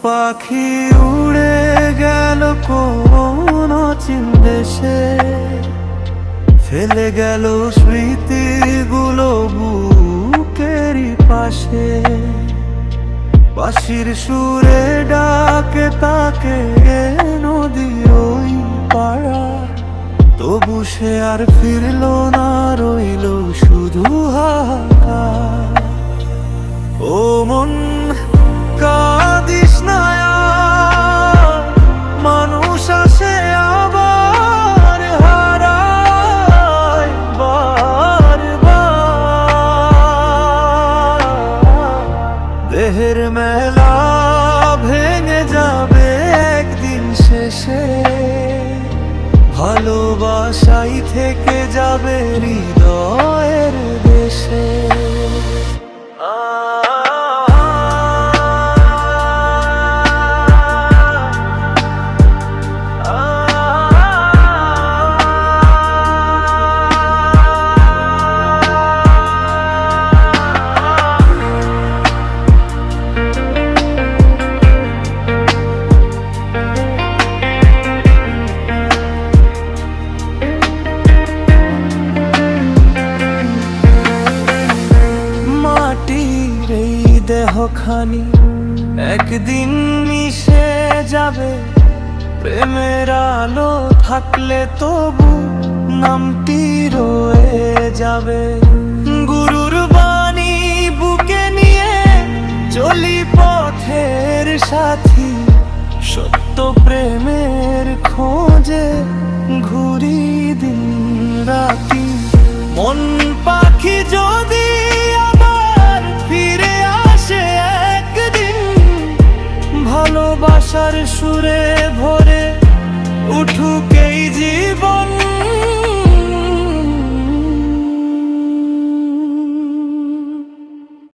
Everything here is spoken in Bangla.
পাখি উড়ে গেল কোন চিন দেশে, ফেলে গেল স্মৃতিগুলো বুকেরই পাশে। বাঁশির সুরে ডাকে তাকে নদী ওই পাড়া, তবু সে আর ফিরল না, রইল শুধু হাহাকার। ও মন কাঁদিস না আর, মানুষ আসে আবার হারায় বারবার। দেহের মেলা ভেঙে যাবে একদিন শেষে, ভালোবাসাই থেকে যাবে হৃদয়ের দেশে। দেহখানি একদিন মিশে যাবে, প্রেমের আলো থাকলে তবু নামটি রয়ে যাবে। গুরুর বাণী বুকে নিয়ে চলি পথের সাথী, সত্য প্রেমের খোঁজে ঘুরি দিন রাতি। মন পাখি যদি ভালোবাসার সুরে ভরে উঠুক এই জীবন।